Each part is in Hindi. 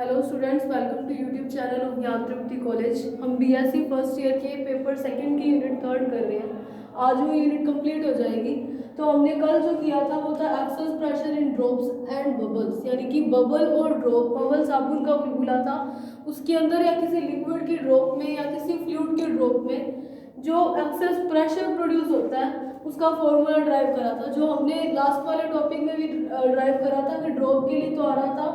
Hello students, welcome to YouTube channel of Gyan Tripti college. हम बीएससी फर्स्ट ईयर के पेपर सेकंड की यूनिट थर्ड कर रहे हैं। आज वो यूनिट कंप्लीट हो जाएगी। तो हमने कल जो किया था वो था excess pressure in drops and bubbles, यानी कि बबल और ड्रॉप। बबल साबुन का बुलबुला था, उसके अंदर या किसी लिक्विड की ड्रॉप में या किसी फ्लूइड के ड्रॉप में जो एक्सेस प्रेशर प्रोड्यूस होता है उसका फॉर्मूला ड्राइव करा था, जो हमने लास्ट वाले टॉपिक में भी ड्राइव करा था कि ड्रॉप के लिए तो आ रहा था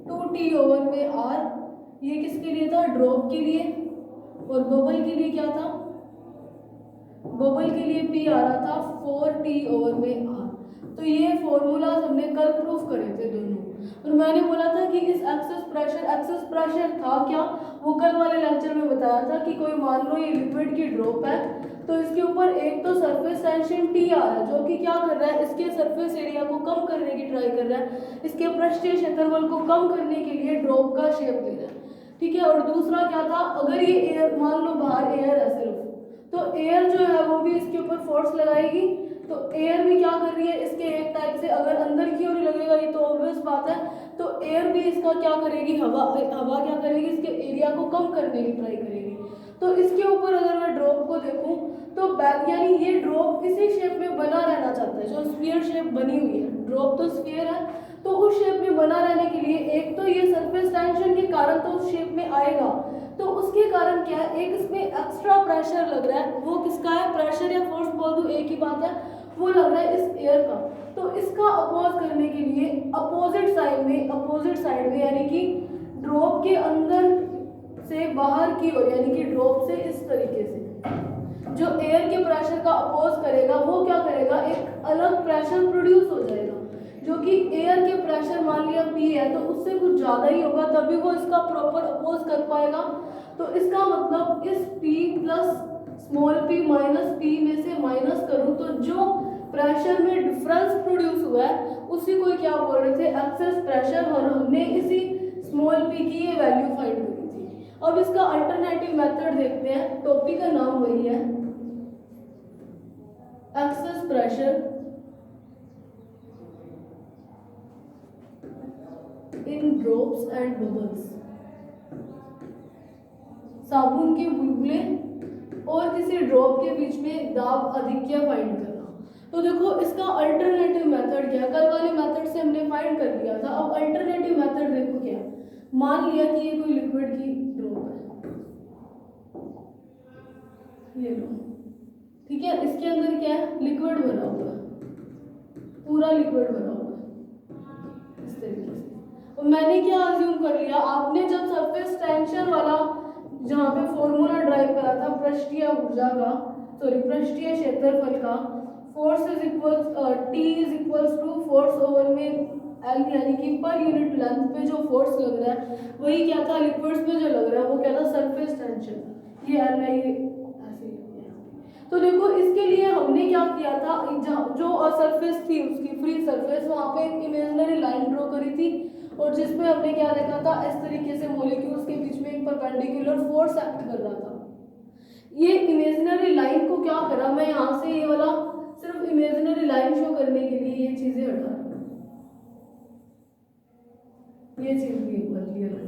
2T/R। ये किसके लिए था? ड्रॉप के लिए। और बबल के लिए क्या था? बबल के लिए P आ रहा था 4T/R। तो ये फॉर्मूला हमने कल प्रूफ करे थे दोनों। और मैंने बोला था कि इस एक्सेस प्रेशर था क्या, वो कल वाले लेक्चर में बताया था कि कोई मान लो ये लिक्विड की ड्रॉप है, तो इसके ऊपर एक तो सरफेस टेंशन T आ रहा है जो कि क्या कर रहा है, इसके सरफेस एरिया को कम करने की ट्राई कर रहा है, इसके पृष्ठीय क्षेत्रफल को कम करने के लिए ड्रॉप का शेप ले रहा है। ठीक है। और दूसरा क्या था, अगर ये एयर मान लो बाहर एयर है सिर्फ, तो एयर जो है वो भी इसके ऊपर फोर्स लगाएगी। तो एयर भी क्या कर रही है, इसके एक टाइप से अगर अंदर की ओर लगेगा, ये तो ऑब्वियस बात है। तो एयर भी इसका क्या करेगी, हवा क्या करेगी, इसके एरिया को कम करने की ट्राई करेगी। तो इसके ऊपर अगर मैं ड्रॉप को देखूं तो यानी ये ड्रॉप इसी शेप में बना रहना चाहता है, जो स्फीयर शेप बनी हुई है। ड्रॉप तो स्फीयर है, तो उस शेप में बना रहने के लिए एक तो ये सरफेस टेंशन के कारण तो उस शेप में आएगा, तो उसके कारण क्या है, एक इसमें एक्स्ट्रा प्रेशर लग रहा है। वो किसका है? प्रेशर या फोर्स बोल दो, एक ही बात है। वो लग रहा है इस एयर का। तो इसका अपोज करने के लिए अपोजिट साइड में यानी कि ड्रॉप के अंदर से बाहर की ओर, यानी कि ड्रॉप से इस तरीके से जो एयर के प्रेशर का अपोज करेगा, वो क्या करेगा, एक अलग प्रेशर प्रोड्यूस हो जाएगा, जो कि एयर के प्रेशर मान लिया P है तो उससे कुछ ज़्यादा ही होगा, तभी वो इसका प्रॉपर अपोज कर पाएगा। तो इसका मतलब इस P plus small p minus P में से माइनस करूँ तो जो प्रेशर में डिफरेंस प्रोड्यूस हुआ है उसी को क्या बोल रहे थे, एक्सेस प्रेशर। और हमने इसी स्मॉल p की ये वैल्यू फाइंड करी थी। अब इसका अल्टरनेटिव मेथड देखते हैं। टॉपिक का नाम वही है, excess pressure in drops and bubbles. साबुन के बुलबुले और किसी ड्रॉप के बीच में दाब अधिक्य फाइंड करना। तो देखो इसका अल्टरनेटिव मेथड क्या है, कल वाले मेथड से हमने फाइंड कर लिया था। अब अल्टरनेटिव मेथड देखो क्या है। मान लिया कि ये कोई लिक्विड की ड्रॉप है, ये लो, ठीक है। इसके अंदर क्या है, लिक्विड भरा हुआ है, पूरा लिक्विड भरा हुआ है इस तरीके से। और मैंने क्या अज्यूम कर लिया, आपने जब सरफेस टेंशन वाला जहाँ पे फॉर्मूला ड्राइव करा था पृष्ठीय ऊर्जा का, पृष्ठीय क्षेत्रफल का, force is equal T is equals to force over में L, यानी कि पर यूनिट लेंथ पे जो फोर्स लग रहा है वही क्या था, लिक्विड्स पे जो लग रहा है वो क्या था, सरफेस टेंशन। ये L है, ये ऐसे। तो देखो इसके लिए हमने क्या किया था, जो सरफेस थी उसकी फ्री सरफेस, वहाँ पे एक इमेजिनरी लाइन ड्रॉ करी थी और जिसमें हमने क्या देखा था, इस तरीके से मॉलिक्यूल्स के बीच में एक परपेंडिकुलर फोर्स एक्ट कर रहा था। ये इमेजिनरी लाइन को क्या करा, मैं यहाँ से ये वाला सिर्फ इमेजिनरी लाइन शो करने के लिए ये चीजें हटा रही हूँ, ये चीज भी एक बार क्लियर कर दी।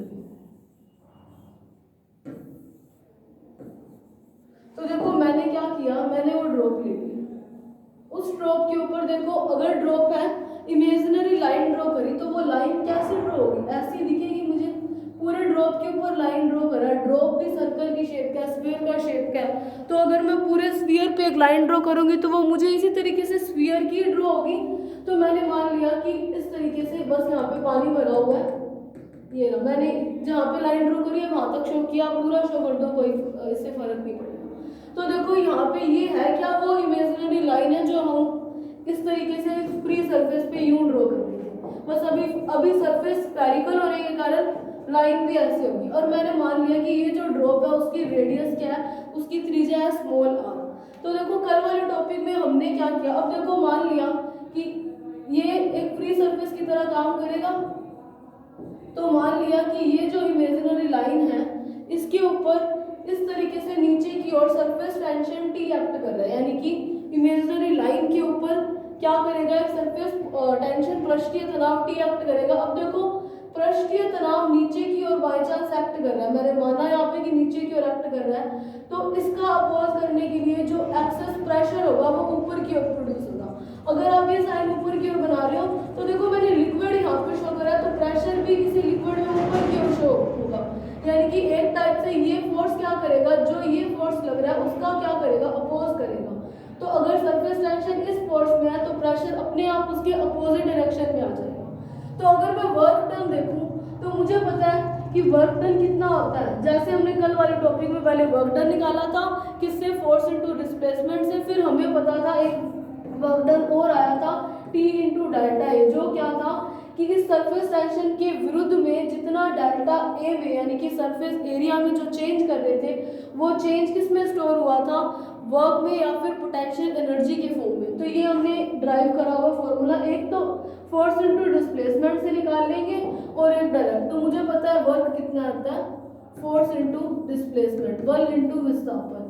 तो देखो मैंने क्या किया, मैंने वो ड्रॉप ले ली। उस ड्रॉप के ऊपर देखो, अगर ड्रॉप है, इमेजिनरी लाइन ड्रॉ करी, तो वो लाइन कैसे ड्रॉ होगी, ऐसी दिखेगी मुझे। पूरे ड्रॉप के ऊपर लाइन ड्रॉ करा, ड्रॉप भी सर्कल की शेप का, स्फीयर का शेप का है, तो अगर मैं पूरे स्फीयर पे एक लाइन ड्रॉ करूंगी तो वो मुझे इसी तरीके से स्फीयर की ड्रॉ होगी। तो मैंने मान लिया कि इस तरीके से, बस यहाँ पे पानी भरा हुआ है, ये रहा, मैंने जहाँ पे लाइन ड्रॉ करी है वहां तक शो किया, पूरा शो कर दो, कोई इससे फर्क नहीं पड़ेगा। तो देखो यहाँ पे ये है क्या, वो इमेजिनरी लाइन है जो हम इस तरीके से फ्री सरफेस पे यूं ड्रॉ कर रहे थे। बस अभी सरफेस स्फेरिकल होने के कारण लाइन भी ऐसे होगी। और मैंने मान लिया कि ये जो ड्रॉप है उसकी रेडियस क्या है, उसकी त्रिज्या है स्मॉल r। तो देखो कल वाले टॉपिक में हमने क्या किया, अब देखो मान लिया कि ये एक फ्री सरफेस की तरह काम करेगा, तो मान लिया कि ये जो इमेजिनरी लाइन है इसके ऊपर इस तरीके से नीचे की ओर सरफेस टेंशन T एक्ट कर रहा है, यानी कि इमेजिनरी लाइन के ऊपर क्या करेगा, एक सरफेस टेंशन पृष्ठीय तनाव T एक्ट करेगा। अब देखो पृष्ठीय तनाव नीचे की ओर बाई चांस एक्ट कर रहा है, मैंने माना यहाँ पे कि नीचे की ओर एक्ट कर रहा है, तो इसका अपोज करने के लिए जो एक्सेस प्रेशर होगा वो ऊपर की ओर प्रोड्यूस होगा। अगर आप ये साइन ऊपर की ओर बना रहे हो तो देखो मैंने लिक्विड यहाँ पे शो करा है, तो प्रेशर भी किसी लिक्विड में ऊपर की ओर शो होगा, यानी कि एक टाइप से ये फोर्स क्या करेगा, जो ये फोर्स लग रहा है उसका क्या करेगा, अपोज करेगा। तो अगर सरफेस टेंशन इस फोर्स में है तो प्रेशर अपने आप उसके अपोजिट डायरेक्शन में आ जाएगा। तो अगर मैं वर्क डन देखूं तो मुझे पता है कि वर्क डन कितना होता है, जैसे हमने कल वाले टॉपिक में पहले वर्क डन निकाला था किससे, फोर्स इनटू डिस्प्लेसमेंट से, फिर हमें पता था एक वर्क डन और आया था T इनटू डेल्टा ए, जो क्या था कि इस सरफेस टेंशन के विरुद्ध में जितना डेल्टा ए में यानी कि सरफेस एरिया में जो चेंज कर रहे थे वो चेंज किस में स्टोर हुआ था, वर्क में या फिर पोटेंशियल एनर्जी के फॉर्म में। तो ये हमने ड्राइव करा हुआ फॉर्मूला, एक तो फोर्स इनटू डिस्प्लेसमेंट से निकाल लेंगे और एक डायरेक्ट। तो मुझे पता है वर्क कितना आता है, फोर्स इनटू डिस्प्लेसमेंट, बल इनटू विस्थापन।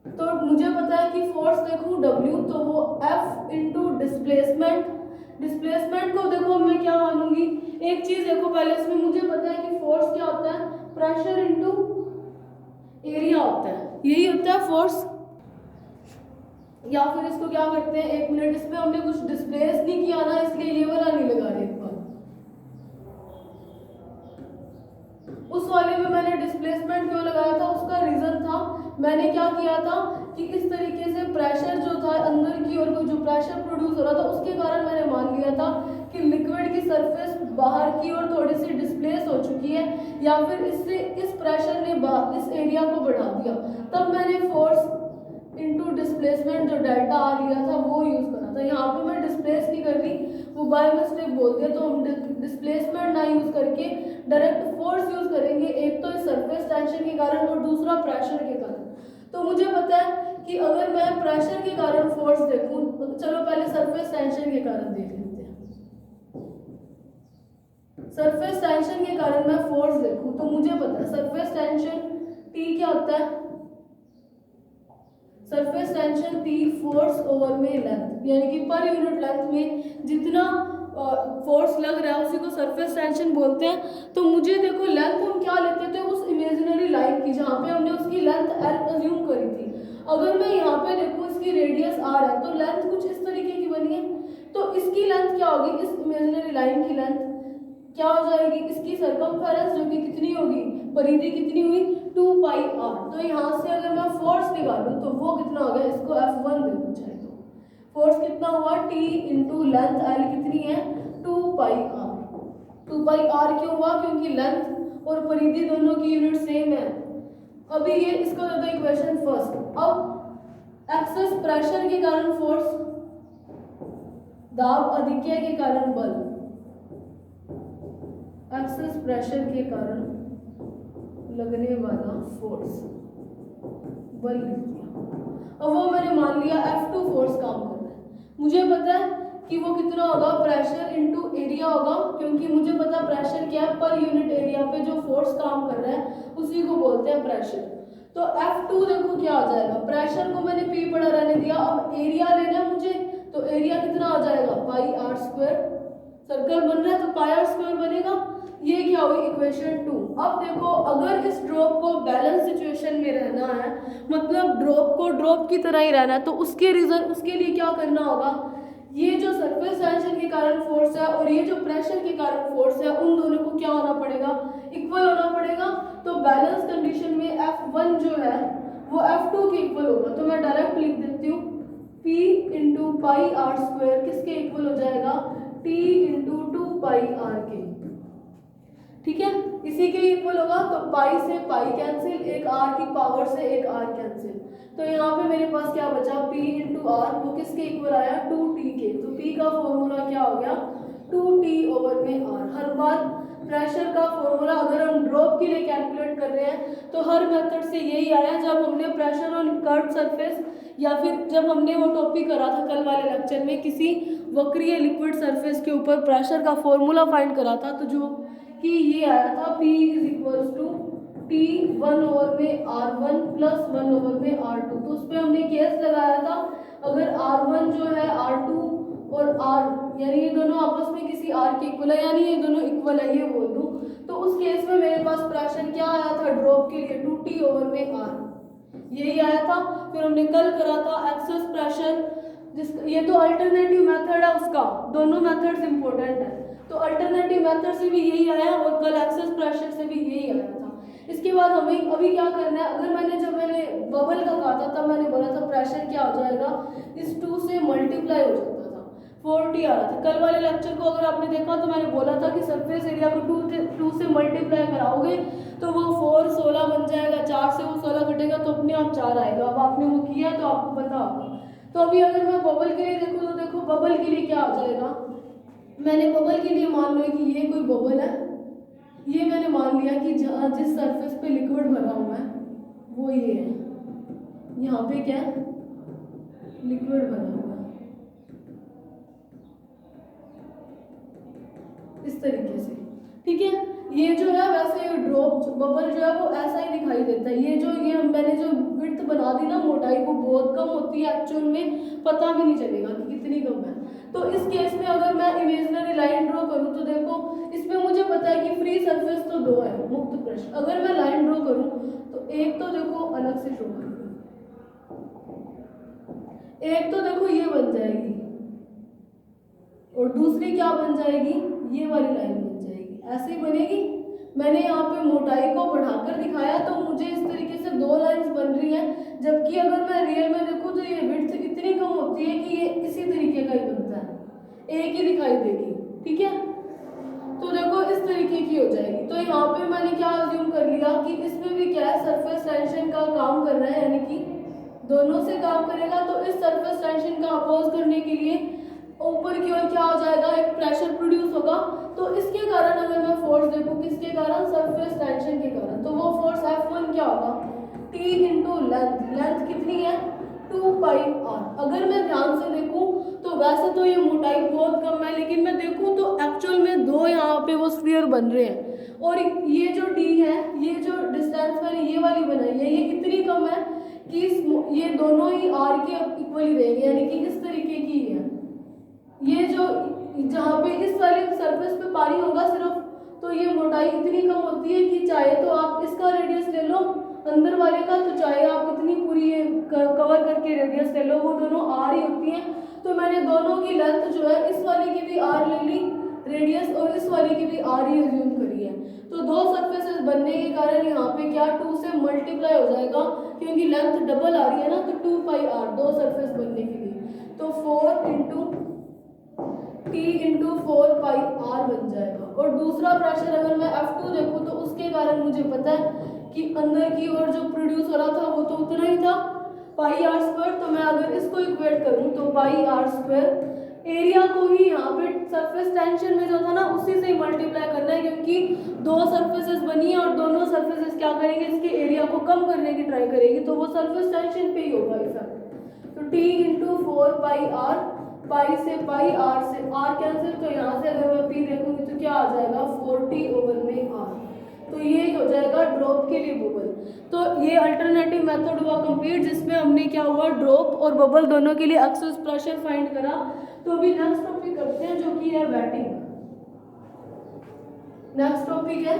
तो मुझे पता है कि फोर्स देखूं W तो वो F इनटू डिस्प्लेसमेंट, डिस्प्लेसमेंट को देखो मैं क्या मानूंगी, एक चीज देखो पहले इसमें मुझे पता है कि फोर्स क्या होता है, प्रेशर इनटू एरिया होता है, यही होता है फोर्स। या फिर इसको क्या करते हैं, एक मिनट, इसमें हमने कुछ डिस्प्लेस नहीं किया ना इसलिए ये वाला नहीं लगा रहे एक बार। उस वाले में मैंने डिस्प्लेसमेंट क्यों लगाया था, उसका रीजन था मैंने क्या किया था कि इस तरीके से प्रेशर जो था अंदर की ओर जो प्रेशर प्रोड्यूस हो रहा था उसके कारण मैंने मान लिया था कि लिक्विड की सरफेस बाहर की ओर थोड़ी सी डिस्प्लेस हो चुकी है या फिर इससे इस प्रेशर ने इस एरिया को बढ़ा दिया, तब मैंने फोर्स इनटू डिस्प्लेसमेंट जो डेल्टा आर लिया था वो यूज करा था। यहाँ पे मैं डिस्प्लेस नहीं कर रही, वो बाय मिस्टेक बोल दिया, तो हम डिस्प्लेसमेंट ना यूज करके डायरेक्ट फोर्स यूज करेंगे, एक तो इस सरफेस टेंशन के कारण और दूसरा प्रेशर के कारण। तो मुझे पता है कि अगर मैं प्रेशर के कारण फोर्स देखूं, तो चलो पहले सरफेस टेंशन के कारण देख लेते हैं। सरफेस टेंशन के कारण मैं फोर्स देखूं तो मुझे पता है सरफेस टेंशन T क्या होता है, surface tension T force over में लेंथ, यानी कि पर यूनिट लेंथ में जितना फोर्स लग रहा है उसी को सरफेस टेंशन बोलते हैं। तो मुझे देखो लेंथ हम क्या लेते थे उस इमेजिनरी लाइन की जहाँ पे हमने उसकी लेंथ L अज्यूम करी थी। अगर मैं यहाँ पे देखूँ इसकी रेडियस R है तो लेंथ कुछ इस तरीके की बनी है, तो इसकी लेंथ क्या होगी, इस इमेजिनरी लाइन की लेंथ क्या हो जाएगी, इसकी सर्कमफेरेंस जो कि कितनी होगी, परिधि कितनी हुई 2 पाई r। तो यहाँ से अगर मैं फोर्स निकालूं तो वो कितना हो गया, इसको F1 दे दो चाहे तो, फोर्स कितना हुआ T इंटू लेंथ L कितनी है 2 पाई r। 2 पाई r क्यों हुआ, क्योंकि लेंथ और परिधि दोनों की यूनिट सेम है। अभी ये इसका होता है इक्वेशन फर्स्ट। अब एक्सेस प्रेशर के कारण फोर्स, दाब अधिक्य के कारण बल, एक्सेस प्रेशर के कारण लगने वाला फोर्स, बल लिख दिया। अब वो मैंने मान लिया F2 फोर्स काम कर रहा है, मुझे पता है कि वो कितना होगा, प्रेशर इनटू एरिया होगा, क्योंकि मुझे पता प्रेशर क्या है, पर यूनिट एरिया पे जो फोर्स काम कर रहा है उसी को बोलते हैं प्रेशर। तो F2 देखो क्या आ जाएगा, प्रेशर को मैंने P पड़ा रहने दिया, अब एरिया लेना है मुझे, तो एरिया कितना आ जाएगा पाई r स्क्वायर, सर्कल बन रहा है तो पाई r स्क्वायर बनेगा। ये क्या हुई इक्वेशन 2। अब देखो अगर इस ड्रॉप को बैलेंस सिचुएशन में रहना है, मतलब ड्रॉप को ड्रॉप की तरह ही रहना है, तो उसके लिए क्या करना होगा, ये जो सरफेस टेंशन के कारण फोर्स है और ये जो प्रेशर के कारण फोर्स है उन दोनों को क्या होना पड़ेगा, इक्वल होना पड़ेगा। तो बैलेंस कंडीशन में F1 जो है वो F2 के इक्वल होगा, तो मैं डायरेक्ट लिख देती हूँ P into pi r square किसके इक्वल हो जाएगा, T इंटू 2 पाई r के, ठीक है, इसी के इक्वल होगा। तो पाई से पाई कैंसिल, एक r की पावर से एक r कैंसिल, तो यहाँ पे मेरे पास क्या बचा P इंटू आर, वो किसके इक्वल आया 2t के। तो P का फॉर्मूला क्या हो गया 2t ओवर में r। हर बार प्रेशर का फॉर्मूला अगर हम ड्रॉप के लिए कैलकुलेट कर रहे हैं तो हर मेथड से यही आया, जब हमने प्रेशर ऑन कर्व्ड सरफेस या फिर जब हमने वो टॉपिक करा था कल वाले लेक्चर में किसी वक्रीय लिक्विड सरफेस के ऊपर प्रेशर का फॉर्मूला फाइंड करा था, तो जो कि ये आया था P is equals to T 1 over में R1 प्लस 1 ओवर में R2। तो उस पर हमने केस लगाया था, अगर R1 जो है R2 और यानी ये दोनों आपस में किसी आर के इक्वल है, यानी ये दोनों इक्वल है, ये बोल दूं तो उस केस में मेरे पास प्रेशर क्या आया था ड्रॉप के लिए 2T ओवर में आर, यही आया था। फिर हमने कल करा था एक्सेस प्रेशर, ये तो अल्टरनेटिव मेथड है उसका, दोनों मेथड्स इंपॉर्टेंट है, तो अल्टरनेटिव मेथड से भी यही आया और कल एक्सेस प्रेशर से भी यही आया था। इसके बाद हमें अभी क्या करना है, अगर जब मैंने बबल का कहा था तब मैंने बोला था प्रेशर क्या हो जाएगा, इस 2 से मल्टीप्लाई हो जाता था, 4T आ रहा था। कल वाले लेक्चर को अगर आपने देखा तो मैंने बोला था कि सरफेस एरिया को 2 से मल्टीप्लाई कराओगे तो वो 4 16 बन जाएगा, 4 से वो 16 कटेगा तो अपने आप 4 आएगा। अब आपने वो किया तो आपको पता होगा। तो अभी अगर मैं बबल के लिए देखूँ तो देखो बबल के लिए क्या हो जाएगा, मैंने बबल के लिए मान लो कि ये कोई बबल है, ये मैंने मान लिया कि जिस सरफेस पे लिक्विड भरा हुआ है वो ये है, यहाँ पे क्या है लिक्विड भरा हुआ है, इस तरीके से, ठीक है। ये जो है वैसे ड्रॉप बबल जो है वो ऐसा ही दिखाई देता है, ये मैंने जो विड्थ बना दी ना, मोटाई वो बहुत कम होती है, एक्चुअल में पता भी नहीं चलेगा कि कितनी कम है। तो इस केस में अगर मैं इमेजिनरी लाइन ड्रॉ करूं तो देखो इसमें मुझे पता है कि फ्री सरफेस तो 2 है, मुक्त पृष्ठ। अगर मैं लाइन ड्रॉ करूं तो एक तो देखो अलग से शो करूंगी, एक तो देखो ये बन जाएगी और दूसरी क्या बन जाएगी, ये वाली लाइन बन जाएगी, ऐसे ही बनेगी। मैंने यहाँ पे मोटाई को बढ़ाकर दिखाया तो मुझे इस तरीके से 2 लाइंस बन रही हैं, जबकि अगर मैं रियल में देखूँ तो ये विड्थ इतनी कम होती है कि ये इसी तरीके का ही बनता है, एक ही दिखाई देगी, ठीक है। तो देखो इस तरीके की हो जाएगी। तो यहाँ पे मैंने क्या अज्यूम कर लिया कि इसमें भी क्या है सरफेस टेंशन का काम कर रहा है, यानी कि दोनों से काम करेगा। तो इस सरफेस टेंशन का अपोज करने के लिए ऊपर की ओर क्या हो जाएगा, एक प्रेशर प्रोड्यूस होगा। तो इसके कारण अगर मैं फोर्स देखूं, किसके कारण, सरफेस टेंशन के कारण, तो वो फोर्स F1 क्या होगा, T इंटू लेंथ, लेंथ कितनी है 2 पाई r। अगर मैं ध्यान से देखूं तो वैसे तो ये मोटाई बहुत कम है, लेकिन मैं देखूं तो एक्चुअल में 2 यहाँ पे वो स्फीयर बन रहे हैं, और ये जो d है, ये जो डिस्टेंस मैंने ये वाली बनाई है, ये इतनी कम है कि ये दोनों ही r के इक्वल ही रहेंगे, यानी कि इस तरीके की है। ये जो जहाँ पे इस वाले सरफेस पे पानी होगा सिर्फ, तो ये मोटाई इतनी कम होती है कि चाहे तो आप इसका रेडियस ले लो अंदर वाले का, तो चाहे आप इतनी पूरी ये कवर करके रेडियस ले लो, वो दोनों आर ही होती हैं। तो मैंने दोनों की लेंथ जो है, इस वाले की भी आर ले ली रेडियस, और इस वाले की भी आर ही अज्यूम करी है। तो 2 सरफेसेस बनने के कारण यहाँ पे क्या 2 से मल्टीप्लाई हो जाएगा, क्योंकि लेंथ डबल आ रही है ना, तो 2 पाई आर 2 सरफेस बनने के लिए, तो 4 इंटू T इंटू 4 पाई r बन जाएगा। और दूसरा प्रेशर अगर मैं F2 देखूँ तो उसके कारण मुझे पता है कि अंदर की ओर जो प्रोड्यूस हो रहा था वो तो उतना ही था पाई r स्क्वायर। तो मैं अगर इसको इक्वेट करूँ तो पाई r स्क्वायर, एरिया को ही यहाँ पे सरफेस टेंशन में जो था ना उसी से ही मल्टीप्लाई करना है, क्योंकि 2 सरफेसेस बनी है और दोनों सरफेसेस क्या करेंगे, इसके एरिया को कम करने की ट्राई करेगी, तो वो सरफेस टेंशन पे ही होगा इफेक्ट। तो T इंटू 4 पाई r, पाई से पाई r से r कैंसिल, तो यहाँ से अगर मैं p देखूंगी तो क्या आ जाएगा 4T ओवर में r। तो ये हो जाएगा ड्रॉप के लिए बबल। तो ये अल्टरनेटिव मेथड हुआ कंप्लीट, जिसमें हमने क्या हुआ ड्रॉप और बबल दोनों के लिए एक्सेस प्रेशर फाइंड करा। तो अभी नेक्स्ट टॉपिक करते हैं जो कि है वेटिंग। नेक्स्ट टॉपिक है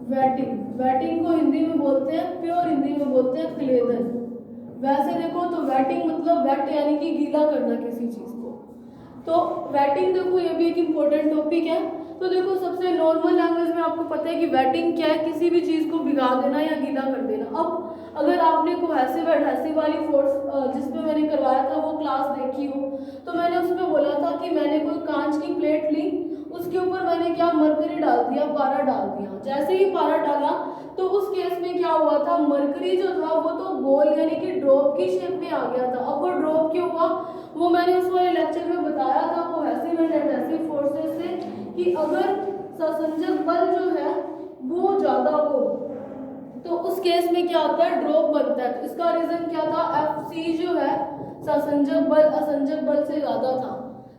वेटिंग। वेटिंग को हिंदी में बोलते हैं, प्योर हिंदी में बोलते हैं क्लेदन। वैसे देखो तो वेटिंग मतलब वेट यानी कि गीला करना किसी चीज को। तो वेटिंग देखो ये भी एक इम्पोर्टेंट टॉपिक है। तो देखो सबसे नॉर्मल लैंग्वेज में आपको पता है कि वेटिंग क्या है, किसी भी चीज को भिगा देना या गीला कर देना। अब अगर आपने कोहेसिव एडहेसिव वाली फोर्स जिसमें मैंने करवाया था वो क्लास देखी हो, तो मैंने उसमें बोला था कि मैंने कोई कांच की प्लेट ली, उसके ऊपर मैंने क्या मरकरी डाल दिया, पारा डाल दिया। जैसे ही पारा डाला तो उस केस में क्या हुआ था, मरकरी जो था वो तो गोल यानी कि ड्रॉप की शेप में आ गया था। अब वो ड्रॉप क्यों हुआ वो मैंने उस वाले लेक्चर में बताया था कोहेसिव एंड एडहेसिव फोर्सेस से, कि अगर संसंजक बल जो है वो ज्यादा हो तो उस केस में क्या होता है, ड्रॉप बनता है। तो इसका रीजन क्या था, Fc जो है संसंजक बल असंजक बल से ज्यादा था।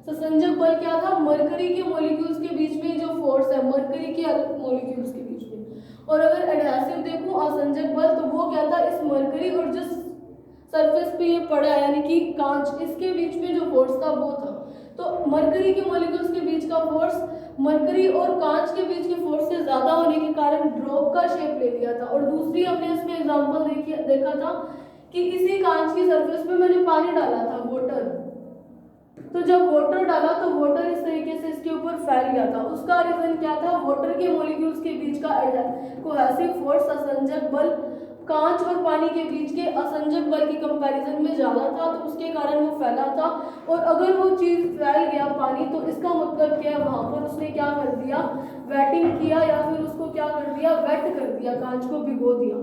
ससंजक बल क्या था, मरकरी के मॉलिक्यूल्स के बीच में जो फोर्स है, मरकरी के मॉलिक्यूल्स के बीच में। और अगर एडहेसिव देखूं असंजक बल, तो वो क्या था, इस मरकरी और जो सरफेस पे ये पड़ा है यानी कि कांच, इसके बीच में जो फोर्स था वो था। तो मरकरी के मॉलिक्यूल्स के बीच का फोर्स मरकरी और कांच के बीच के फोर्स से ज्यादा होने के कारण ड्रॉप का शेप ले लिया था। और दूसरी हमने इसमें एग्जांपल देखा था कि इसी कांच की सरफेस पे मैंने पानी डाला था, वाटर। तो जब वाटर डाला तो वाटर इस तरीके से इसके ऊपर फैल गया था। उसका रीजन क्या था, वाटर के मॉलिक्यूल्स के बीच का कोहेसिव फोर्स, असंजक बल, कांच और पानी के बीच के असंजक बल की कंपैरिजन में ज्यादा था, तो उसके कारण वो फैला था। और अगर वो चीज फैल गया पानी, तो इसका मतलब क्या है, वहां पर उसने क्या कर दिया, वेटिंग किया, या फिर उसको क्या कर दिया, वेट कर दिया, कांच को भिगो दिया।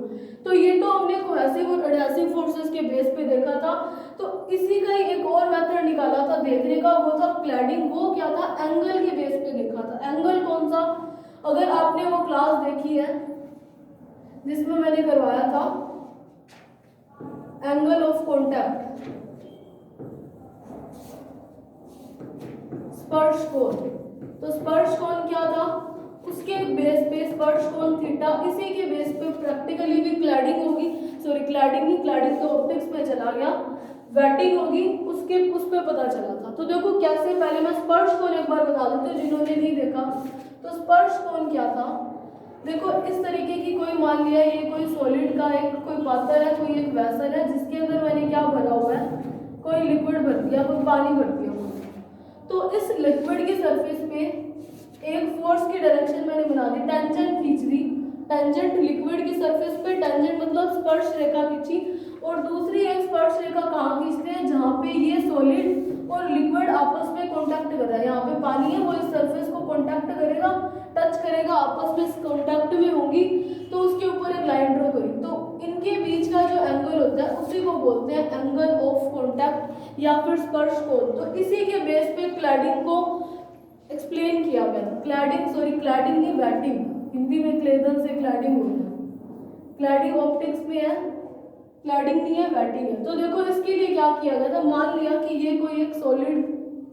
तो ये तो हमने कोहेसिव और एडहेसिव फोर्सेस के बेस पे देखा था। तो इसी का ही एक और मेथड निकाला था देखने का, वो था क्लैडिंग। वो क्या था, एंगल के बेस पे देखा था। एंगल कौन सा, अगर आपने वो क्लास देखी है जिसमें मैंने करवाया था एंगल ऑफ कॉन्टैक्ट, स्पर्श कोण, तो स्पर्श कोण क्या था, उसके बेस पे स्पर्श कोण थीटा, इसी के बेस पे प्रैक्टिकली भी क्लैडिंग होगी, सॉरी क्लैडिंग नहीं, क्लैडिंग तो ऑप्टिक्स में चला गया, वेटिंग होगी, उसके उस पे पता चला था। तो देखो कैसे, पहले मैं स्पर्श कोण एक बार बता देती हूँ जिन्होंने नहीं देखा। तो स्पर्श कोण क्या था, देखो इस तरीके की कोई, मान लिया ये कोई सॉलिड का एक कोई पात्र है, कोई एक वेसल है जिसके अंदर मैंने क्या भरा हुआ है, कोई लिक्विड भर दिया, कोई पानी भर दिया। तो इस लिक्विड की सरफेस पे एक फोर्स की डायरेक्शन मैंने बना दी, टेंजेंट खींच दी, टेंजेंट लिक्विड की सरफेस पे, टेंजेंट मतलब स्पर्श रेखा खींची। और दूसरी एक स्पर्श रेखा कहाँ खींचते हैं, जहाँ पे ये सॉलिड और लिक्विड आपस में कांटेक्ट कर रहा है। यहाँ पे पानी है, वो इस सरफेस को कांटेक्ट करेगा, टच करेगा, आपस में कांटेक्ट में होंगी, तो उसके ऊपर एक लाइन ड्रॉ करी। तो इनके बीच का जो एंगल होता है उसी को बोलते हैं एंगल ऑफ कांटेक्ट या फिर स्पर्श कोण। तो इसी के बेस पे क्लैडिंग को एक्सप्लेन किया गया था। क्लैडिंग, सॉरी क्लैडिंग नहीं, वेटिंग, हिंदी में क्लेदन से क्लैडिंग होता है। क्लैडिंग ऑप्टिक्स में है, क्लैडिंग नहीं है, वेटिंग है। तो देखो इसके लिए क्या किया गया था, मान लिया कि ये कोई एक सॉलिड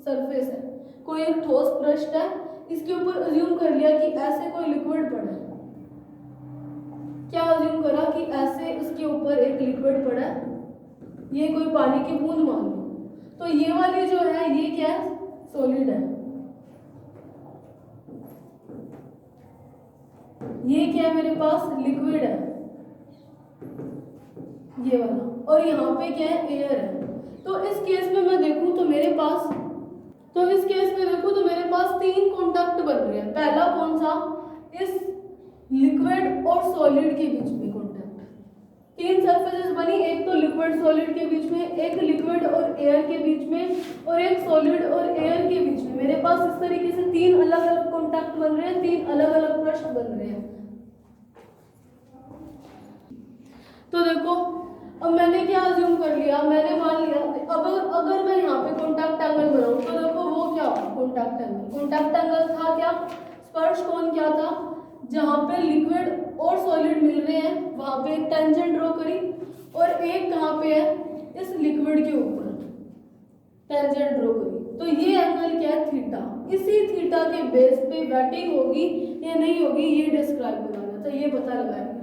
सरफेस है, कोई एक ठोस पृष्ठ है, इसके ऊपर अज्यूम कर लिया कि ऐसे कोई लिक्विड पड़ा है। क्या अज्यूम करा कि ऐसे इसके ऊपर एक लिक्विड पड़ा है, ये कोई पानी की बूंद मान लो। तो ये वाली जो है ये क्या है, सॉलिड है, ये क्या है मेरे पास, लिक्विड है ये वाला, और यहाँ पे क्या है, एयर है। तो इस केस में मैं देखूं तो मेरे पास, तो इस केस में देखूं तो मेरे पास तीन कॉन्टैक्ट बन रहे हैं। पहला कौन सा, इस लिक्विड और सॉलिड के बीच में कॉन्टैक्ट, तीन सरफेसेस बनी, एक तो लिक्विड सॉलिड के बीच में, एक लिक्विड और एयर के बीच में, और एक सॉलिड और एयर के बीच में। मेरे पास इस तरीके से तीन अलग अलग कॉन्टैक्ट बन रहे हैं, तीन अलग अलग पृष्ठ बन रहे हैं। तो देखो अब मैंने क्या अज्यूम कर लिया, मैंने मान लिया अब अगर मैं यहाँ पे कॉन्टैक्ट एंगल बनाऊं तो देखो वो क्या, कॉन्टैक्ट एंगल, कॉन्टैक्ट एंगल था क्या, स्पर्श कोण क्या था, जहाँ पे लिक्विड और सॉलिड मिल रहे हैं वहां पे एक टेंजेंट ड्रॉ करी, और एक कहाँ पे है, इस लिक्विड के ऊपर टेंजेंट ड्रॉ करी। तो ये एंगल क्या है, थीटा। इसी थीटा के बेस पे वेटिंग होगी या नहीं होगी ये डिस्क्राइब करा गया था, ये पता लगाया गया।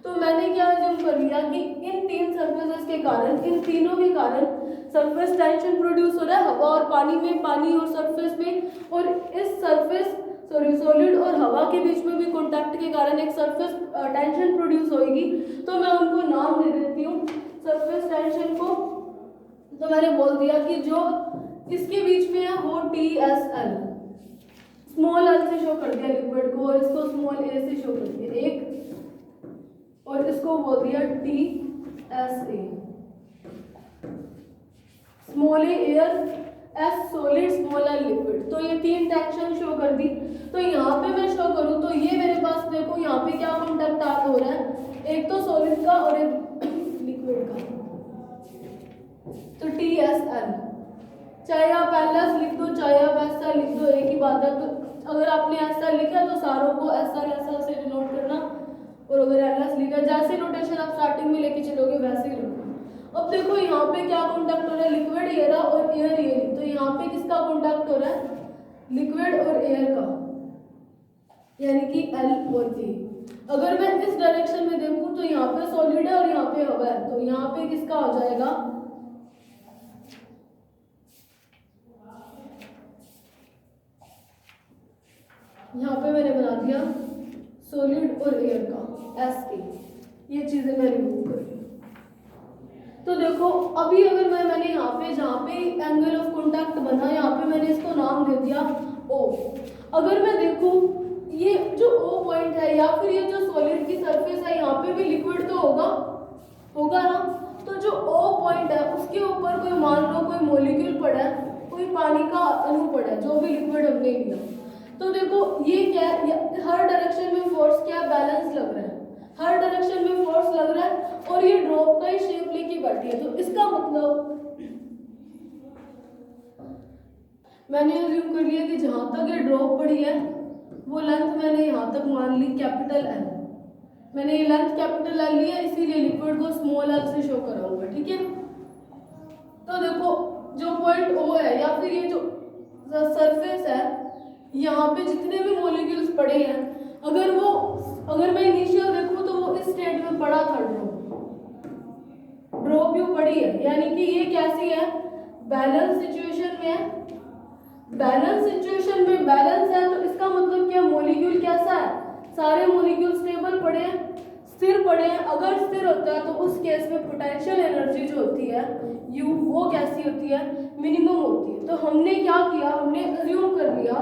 तो मैंने क्या अज्यूम कर लिया कि इन तीन सरफेसेस के कारण, इन तीनों के कारण सरफेस टेंशन प्रोड्यूस हो रहा है, हवा और पानी में, पानी और सरफेस में, और इस सरफेस सॉरी सॉलिड और हवा के बीच में भी कॉन्टैक्ट के कारण एक सरफेस टेंशन प्रोड्यूस होगी। तो मैं उनको नाम दे देती हूँ सरफेस टेंशन को। तो मैंने बोल दिया कि जो इसके बीच में है वो TSL, स्मॉल एल से शो कर दिया लिक्विड को, और इसको स्मॉल ए से शो कर दिया एक, और इसको बोल दिया TSA, small a air, S solid, small l liquid. तो ये तीन टेंशन शो कर दी। तो यहाँ पे मैं शो करूँ तो ये मेरे पास देखो यहाँ पे क्या कॉन्टैक्ट हो रहा है, एक तो सॉलिड का और एक लिक्विड का, तो TSL। चाहे आप LS लिख दो चाहे आप SL लिख दो, एक ही बात है। तो अगर आपने SL लिखा तो सारों को SL से डिनोट करना, और अगर LS लिखा जैसे नोटेशन आप स्टार्टिंग में लेके चलोगे वैसे ही रखना। अब देखो यहाँ पे क्या कॉन्टैक्ट हो रहा है, लिक्विड एयर और एयर एयर, तो यहाँ पे किसका कॉन्टैक्ट हो रहा है, लिक्विड और एयर का, यानी कि L और A। अगर मैं इस डायरेक्शन में देखूं तो यहाँ पे सॉलिड है और यहाँ पे हवा है, तो यहाँ पे किसका हो जाएगा, यहाँ पे मैंने बना दिया सॉलिड और एयर का SA। ये चीजें मैं रिमूव कर रही हूँ। तो देखो अभी अगर मैंने यहाँ पे जहाँ पे एंगल ऑफ कॉन्टैक्ट बना, यहाँ पे मैंने इसको नाम दे दिया O। अगर मैं देखूं ये जो O पॉइंट है या फिर ये जो सॉलिड की सरफेस है, यहाँ पे भी लिक्विड तो होगा ना, तो जो O पॉइंट है उसके ऊपर कोई मान लो कोई मॉलिक्यूल पड़ा है, कोई पानी का अणु पड़ा है, जो भी लिक्विड हमने लिया, तो देखो ये क्या है, हर डायरेक्शन में फोर्स क्या बैलेंस लग रहा है, हर डायरेक्शन में फोर्स लग रहा है और ये ड्रॉप का ही शेप लेके बैठी है। तो इसका मतलब मैंने अज्यूम कर लिया कि जहां तक ये ड्रॉप पड़ी है वो लेंथ मैंने यहाँ तक मान ली कैपिटल L। मैंने ये लेंथ कैपिटल L लिया, इसीलिए लिक्विड को स्मॉल l से शो कराऊंगा, ठीक है। तो देखो जो पॉइंट O है या फिर ये जो सरफेस है, यहाँ पे जितने भी मॉलिक्यूल्स पड़े हैं, अगर मैं इनिशियल देखूं तो वो इस स्टेट में पड़ा था, ड्रॉप यू पड़ी है, यानी कि ये कैसी है, बैलेंस सिचुएशन में है। बैलेंस सिचुएशन में बैलेंस है तो इसका मतलब क्या, मॉलिक्यूल कैसा है, सारे मॉलिक्यूल स्टेबल पड़े हैं, स्थिर पड़े हैं। अगर स्थिर होता है तो उस केस में पोटेंशियल एनर्जी जो होती है U, वो कैसी होती है, मिनिमम होती है। तो हमने क्या किया, हमने अज्यूम कर लिया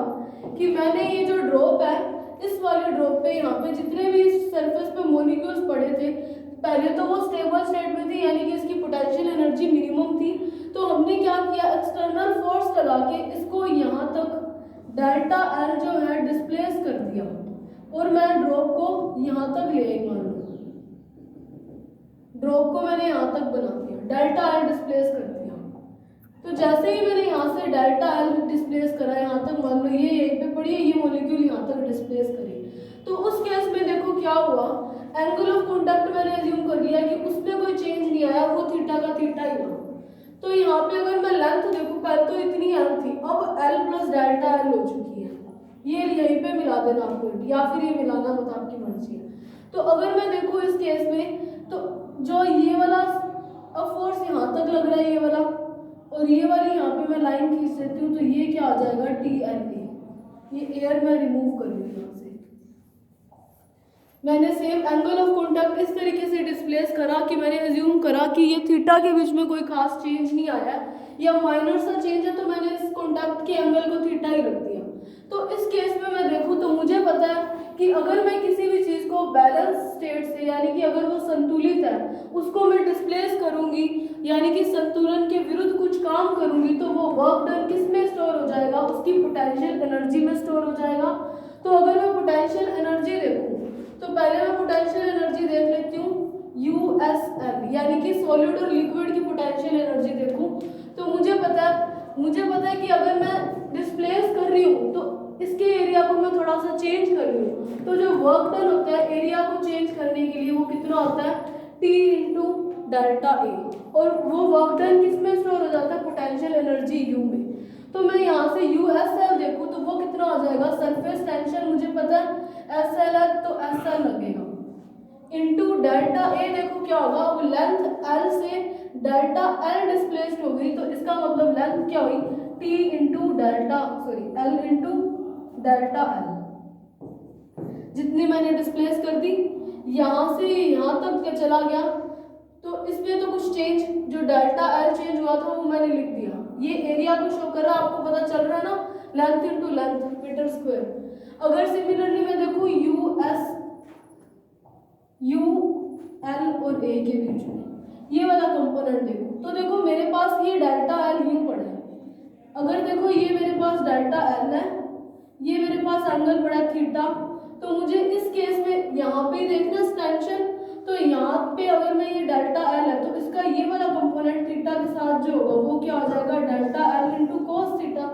कि मैंने ये जो ड्रॉप है, इस वाले ड्रॉप पे यहाँ पे जितने भी इस सरफेस पे मॉलिक्यूल्स पड़े थे, पहले तो वो स्टेबल स्टेट में थी, यानी कि इसकी पोटेंशियल एनर्जी मिनिमम थी। तो हमने क्या किया, एक्सटर्नल फोर्स लगा के इसको यहाँ तक डेल्टा L जो है डिस्प्लेस कर दिया और मैं ड्रॉप को यहाँ तक ले आई, मान लो ड्रॉप को मैंने यहाँ तक बना दिया, डेल्टा L डिस्प्लेस कर दिया। तो जैसे ही मैंने यहाँ से डेल्टा L डिस्प्लेस करा यहाँ तक, मान लो ये यहीं पे पड़ी है, ये मॉलिक्यूल यहाँ तक डिस्प्लेस करी, तो उस केस में देखो क्या हुआ, एंगल ऑफ कॉन्टैक्ट मैंने अज्यूम कर लिया कि उसमें कोई चेंज नहीं आया, वो थीटा का थीटा ही हुआ। तो यहाँ पे अगर मैं लेंथ देखूं, पहले तो इतनी L थी, अब L प्लस डेल्टा L हो चुकी है, ये यहीं पे मिला देना आपको, या फिर ये मिलाना मतलब आपकी मर्जी है। तो अगर मैं देखूं इस केस में, तो जो ये वाला अब फोर्स यहाँ तक लग रहा है, ये वाला, और ये वाली यहाँ पे मैं लाइन खींच देती हूँ, तो ये क्या आ जाएगा, TLA। ये एयर मैं रिमूव कर लूँ यहाँ से। मैंने सेम एंगल ऑफ कॉन्टैक्ट इस तरीके से डिस्प्लेस करा कि मैंने अज्यूम करा कि ये थीटा के बीच में कोई खास चेंज नहीं आया या माइनर सा चेंज है, तो मैंने इस कॉन्टैक्ट के एंगल को थीटा ही रख दिया। तो इस केस में मैं देखूं तो मुझे पता है कि अगर मैं किसी भी चीज़ को बैलेंस स्टेट से, यानी कि अगर वो संतुलित है, उसको मैं डिस्प्लेस करूंगी, यानी कि संतुलन के विरुद्ध कुछ काम करूंगी, तो वो वर्क डन किस में स्टोर हो जाएगा, उसकी पोटेंशियल एनर्जी में स्टोर हो जाएगा। तो अगर मैं पोटेंशियल एनर्जी देखूं तो पहले मैं पोटेंशियल एनर्जी देख लेती हूँ USL, यानी कि सॉलिड और लिक्विड की पोटेंशियल एनर्जी देखूं तो मुझे पता है कि अगर मैं डिस्प्लेस कर रही हूँ तो इसके एरिया को मैं थोड़ा सा चेंज कर रही हूँ, तो जो वर्क डन होता है एरिया को चेंज करने के लिए वो कितना होता है, T इंटू डेल्टा A, और वो वर्क डन किस में स्टोर हो जाता है, पोटेंशियल एनर्जी U में। तो मैं यहाँ से USL देखूँ तो वो कितना हो जाएगा, सरफेस टेंशन मुझे पता है SL है तो SL लगेगा, इंटू डेल्टा A देखो क्या होगा, वो लेंथ L से डेल्टा L डिस्प्लेस्ड हो गई, तो इसका मतलब लेंथ क्या हुई, T into L into delta L। जितनी मैंने डिस्प्लेस कर दी, यहाँ से यहाँ तक क्या चला गया, तो इसमें तो कुछ चेंज, जो डेल्टा L चेंज हुआ था वो मैंने लिख दिया। ये एरिया को शो कर रहा है, आपको पता चल रहा है ना, length into length metre square. अगर सिमिलरली मैं देखूँ UL और A के बीच में ये वाला कंपोनेंट देखो, तो देखो मेरे पास ये डेल्टा L U पड़ा है, अगर देखो ये मेरे पास डेल्टा L है, ये मेरे पास एंगल पड़ा है थीटा, तो मुझे इस केस में यहाँ पे देखना टेंशन, तो यहाँ पे अगर मैं ये डेल्टा L है तो इसका ये वाला कंपोनेंट थीटा के साथ जो होगा वो क्या हो जाएगा, delta L into cos theta.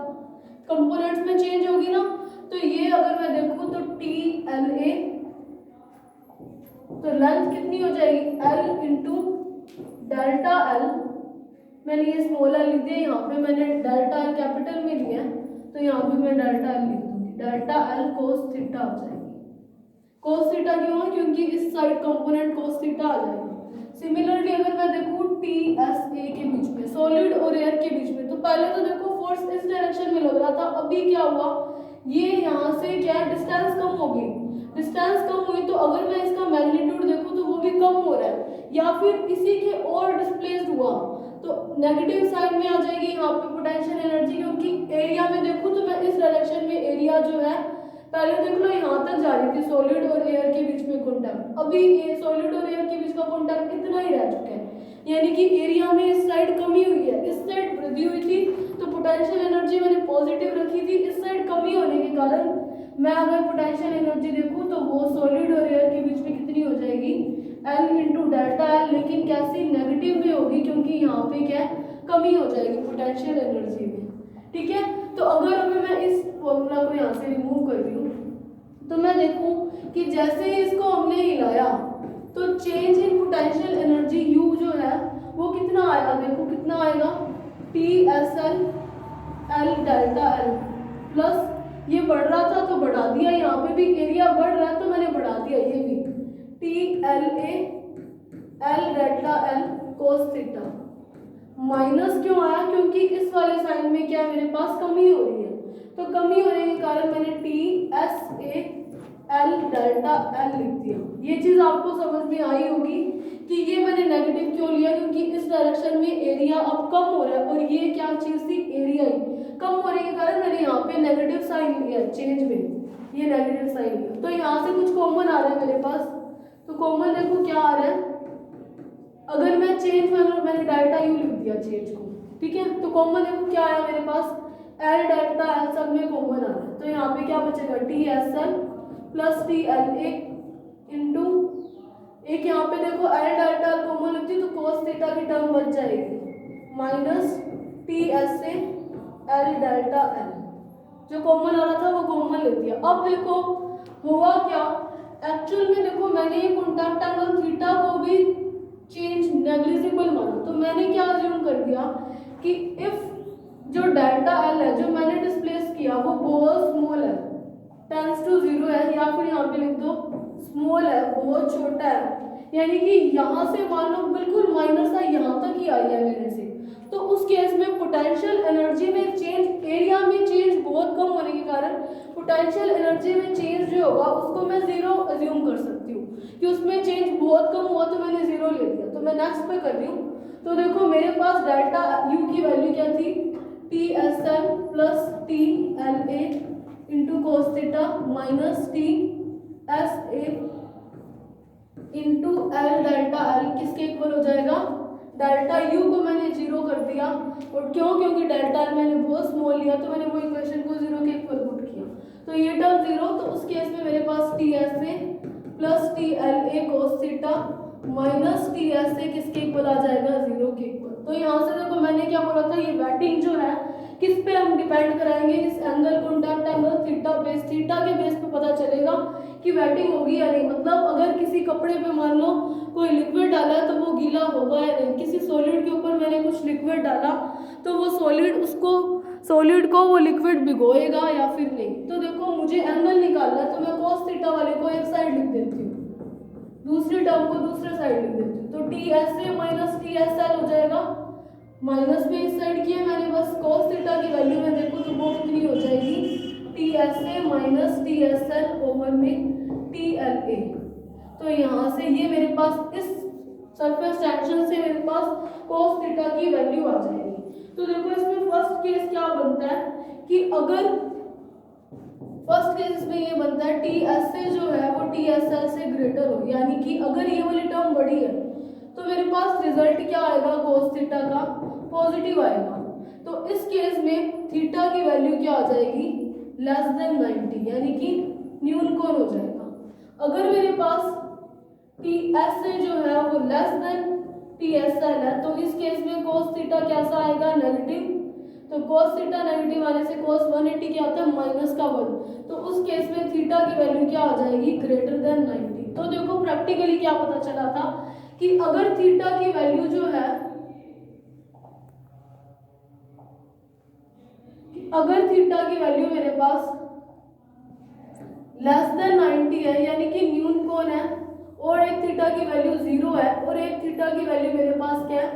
Components में चेंज होगी ना, तो ये अगर मैं देखूँ तो TLA, तो लेंथ कितनी हो जाएगी, L इंटू डेल्टा एल, मैंने ये स्मॉल एल लिख दिया, यहाँ पे मैंने डेल्टा एल कैपिटल में लिया है, तो यहाँ पे मैं डेल्टा एल लिख दूंगी, डेल्टा एल कोस थीटा आ जाएगी। कोस थीटा क्यों है? क्योंकि इस साइड कंपोनेंट कोस थीटा आ जाएगा। सिमिलरली अगर मैं देखूँ टी एस ए के बीच में, सॉलिड और एयर के बीच में, तो पहले तो देखो फोर्स इस डायरेक्शन में लग रहा था, अभी क्या हुआ, ये यहाँ से क्या डिस्टेंस कम हो गई, डिस्टेंस कम हुई तो अगर मैं इसका मैग्नीट्यूड देखूँ तो वो भी कम हो रहा है, या फिर इसी के और डिस्प्लेस्ड हुआ तो नेगेटिव साइड में आ जाएगी यहाँ पे पोटेंशियल एनर्जी, क्योंकि एरिया में देखूँ तो मैं इस डायरेक्शन में एरिया जो है, पहले देख लो यहाँ तक जा रही थी सॉलिड और एयर के बीच में कॉन्टैक्ट, अभी ये सॉलिड और एयर के बीच का कॉन्टैक्ट इतना ही रह चुका है, यानी कि एरिया में इस साइड कमी हुई है, इस साइड वृद्धि हुई थी, तो पोटेंशियल एनर्जी मैंने पॉजिटिव रखी थी, इस साइड कमी होने के कारण मैं अगर पोटेंशियल एनर्जी देखूँ तो वो सॉलिड और एयर के बीच में कितनी हो जाएगी, एल इंटू डेल्टा एल, लेकिन कैसी, नेगेटिव में होगी, क्योंकि यहाँ पे क्या है, कमी हो जाएगी पोटेंशियल एनर्जी में। ठीक है, तो अगर अभी मैं इस फॉर्मूला को यहाँ से रिमूव कर रही हूँ तो मैं देखूँ कि जैसे ही इसको हमने हिलाया तो change in potential energy you जो है वो कितना आया, देखो कितना आएगा, T S L L delta L plus, ये बढ़ रहा था तो बढ़ा दिया, यहाँ पे भी एरिया बढ़ रहा है तो मैंने बढ़ा दिया, ये भी T L A L delta L cos theta, minus क्यों आया, क्योंकि इस वाले साइन में क्या मेरे पास कमी हो रही है, तो कमी होने के कारण मैंने T S A L delta L लिख दिया। ये चीज आपको समझ में आई होगी कि ये मैंने नेगेटिव क्यों लिया, क्योंकि इस डायरेक्शन में एरिया अब कम हो रहा है, और ये क्या चीज थी, एरिया ही कम होने के कारण मैंने यहाँ पे नेगेटिव साइन लिया, चेंज में ये नेगेटिव साइन लिया, तो यहाँ से कुछ कॉमन आ रहा है मेरे पास, तो कॉमन देखो क्या आ रहा है, अगर मैं चेंज मैंने डेल्टा यू लिख दिया चेंज को, ठीक है, तो कॉमन देखो क्या आया मेरे पास, एल डेल्टा एल सब में कॉमन आ रहा है, तो यहाँ पे क्या बचेगा, T S L plus T L ए इंटू एक, यहाँ पे देखो एल डेल्टा एल कॉमन होती तो कोस थीटा की टर्म बच जाएगी, minus T S A L delta L, जो कॉमन आ रहा था वो कॉमन ले दिया। अब देखो हुआ क्या, एक्चुअल में देखो मैंने ये कॉन्टैक्ट एंगल थीटा को भी चेंज नेग्लिजिबल माना, तो मैंने क्या अज्यूम कर दिया कि इफ जो डेल्टा एल है जो मैंने डिस्प्लेस किया वो बहुत स्मॉल है, टेंस टू 0 है, या फिर यहाँ पे लिख दो स्मॉल है, बहुत छोटा है, यानी कि यहाँ से मान लो बिल्कुल माइनस है, यहाँ तक ही आई है मेरे से, तो उस केस में पोटेंशियल एनर्जी में चेंज, एरिया में चेंज बहुत कम होने के कारण पोटेंशियल एनर्जी में चेंज जो होगा उसको मैं 0 अज्यूम कर सकती हूँ कि उसमें चेंज बहुत कम हुआ, तो मैंने 0 ले दिया। तो मैं नेक्स्ट पे कर रही हूँ, तो देखो मेरे पास डेल्टा यू की वैल्यू क्या थी, T S L plus T L ए into cos theta minus T S ए इंटू एल डेल्टा एल, किसके इक्वल हो जाएगा, डेल्टा यू को मैंने 0 कर दिया, और क्यों, क्योंकि डेल्टा एल मैंने बहुत स्मॉल लिया तो मैंने वो इक्वेशन को 0 के इक्वल पुट किया, तो ये टर्म 0, तो उस केस में मेरे पास T S A plus T L A cos theta minus T S A किसके इक्वल आ जाएगा, 0 के इक्वल। तो यहाँ से देखो मैंने क्या बोला था, ये वेटिंग जो है किस पे हम डिपेंड कराएंगे, इस angle contact angle theta base, theta के बेस पे पता चलेगा कि वेटिंग होगी या नहीं, मतलब अगर किसी कपड़े पे मान लो कोई लिक्विड डाला है तो वो गीला होगा या नहीं, किसी सॉलिड के ऊपर मैंने कुछ लिक्विड डाला तो वो सॉलिड को वो लिक्विड भिगोएगा या फिर नहीं। तो देखो मुझे एंगल निकालना है, तो मैं cos थीटा वाले को एक साइड लिख देती हूँ, दूसरी टर्म को दूसरे साइड लिख देती हूँ, तो टी एस ए माइनस टी एस एल हो जाएगा, माइनस में इस साइड किया मैंने, बस cos थीटा की वैल्यू में देखो तो वो कितनी हो जाएगी, टी एस ए minus T S L over में टी एल ए। तो यहाँ से ये मेरे पास इस सरफेस टेंशन से मेरे पास cos थीटा की वैल्यू आ जाएगी। तो देखो इसमें फर्स्ट केस क्या बनता है कि अगर फर्स्ट केस में ये बनता है टी एस ए जो है वो टी एस एल से ग्रेटर हो, यानी कि अगर ये वाली टर्म बड़ी है तो मेरे पास रिजल्ट क्या आएगा, cos थीटा का पॉजिटिव आएगा। तो इस केस में थीटा की वैल्यू क्या आ जाएगी, लेस देन 90, यानी कि न्यूनकोण हो जाएगा। अगर मेरे पास टी एस ए जो है वो less than T S L है तो इस केस में cos थीटा कैसा आएगा, नेगेटिव, तो cos थीटा नेगेटिव आने से cos 180 क्या होता है, माइनस का 1, तो उस केस में थीटा की वैल्यू क्या आ जाएगी, ग्रेटर देन 90। तो देखो प्रैक्टिकली क्या पता चला था कि अगर थीटा की वैल्यू जो है, अगर थीटा की वैल्यू मेरे पास लेस देन 90 है, यानी कि न्यून कौन है, और एक थीटा की वैल्यू 0 है और एक थीटा की वैल्यू मेरे पास क्या है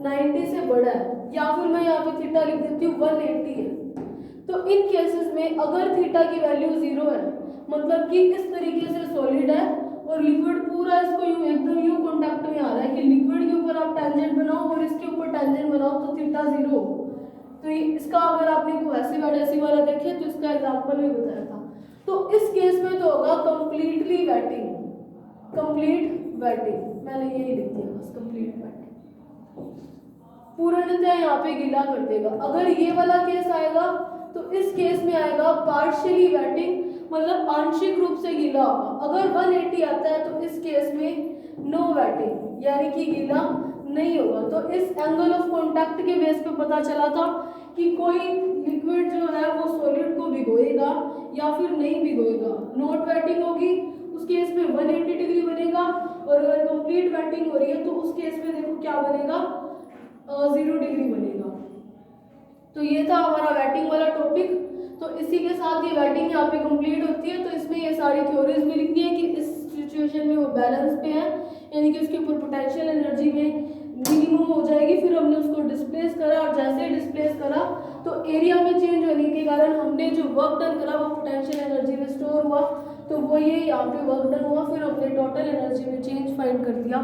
90 से बड़ा है, या फिर मैं यहाँ पे थीटा लिख देती हूँ 180 है। तो इन केसेस में अगर थीटा की वैल्यू 0 है, मतलब कि इस तरीके से सॉलिड है और लिक्विड पूरा इसको यूं एकदम यूं कांटेक्ट में आ रहा है कि लिक्विड के ऊपर आप टेंजेंट बनाओ और इसके ऊपर टेंजेंट बनाओ तो थीटा 0। तो इसका अगर आपने कोहेसिव वाला देखे तो इसका एग्जांपल भी बताया था। तो इस केस में तो होगा कंप्लीटली वेटिंग, कंप्लीट वेटिंग, मैंने यही लिख दिया बस, कंप्लीट वेटिंग, पूर्णतः यहाँ पे गीला कर देगा। अगर ये वाला केस आएगा तो इस केस में आएगा पार्शियली वेटिंग, मतलब आंशिक रूप से गीला होगा। अगर 180 आता है तो इस केस में नो वेटिंग, यानी कि गीला नहीं होगा। तो इस एंगल ऑफ कांटेक्ट के बेस पे पता चला था कि कोई लिक्विड जो है वो सॉलिड को भिगोएगा या फिर नहीं भिगोएगा। नॉट वेटिंग होगी उस केस में 180 डिग्री बनेगा, और अगर कंप्लीट वेटिंग हो रही है तो उस केस में देखो क्या बनेगा, 0 डिग्री बनेगा। तो ये था हमारा वेटिंग वाला टॉपिक। तो इसी के साथ ये वेटिंग यहाँ पे कंप्लीट होती है। तो इसमें ये सारी थ्योरीज भी लिखनी है कि इस सिचुएशन में वो बैलेंस पे है, यानी कि उसके ऊपर पोटेंशियल एनर्जी में मिनिमम हो जाएगी। फिर हमने उसको डिस्प्लेस करा, और जैसे डिस्प्लेस करा तो एरिया में चेंज होने के कारण हमने जो वर्क डन करा वो पोटेंशियल एनर्जी में स्टोर हुआ, तो वो ये यहाँ पे वर्क डन हुआ। फिर हमने टोटल एनर्जी में चेंज फाइंड कर दिया,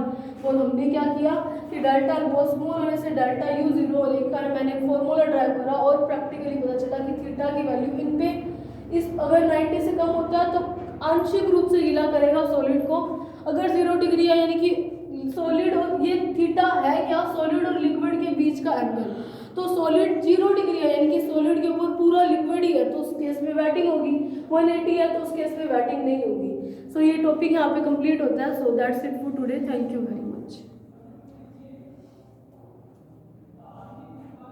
और हमने क्या किया कि डेल्टा बहुत स्मॉल होने से डेल्टा यू 0 लेकर मैंने फॉर्मूला ड्राइव करा, और प्रैक्टिकली पता चला कि थीटा की वैल्यू इन पे इस अगर 90 से कम होता है तो आंशिक रूप से गीला करेगा सॉलिड को। अगर 0 डिग्री है, यानी कि सॉलिड, और ये थीटा है क्या, सॉलिड और लिक्विड के बीच का एंगल, तो सॉलिड 0 डिग्री है, यानी कि सॉलिड के ऊपर पूरा लिक्विड ही है, तो उस केस में वेटिंग होगी। 180 है तो उस केस में वेटिंग नहीं होगी। सो ये टॉपिक यहाँ पे कंप्लीट होता है। So that's it for today, thank you very much.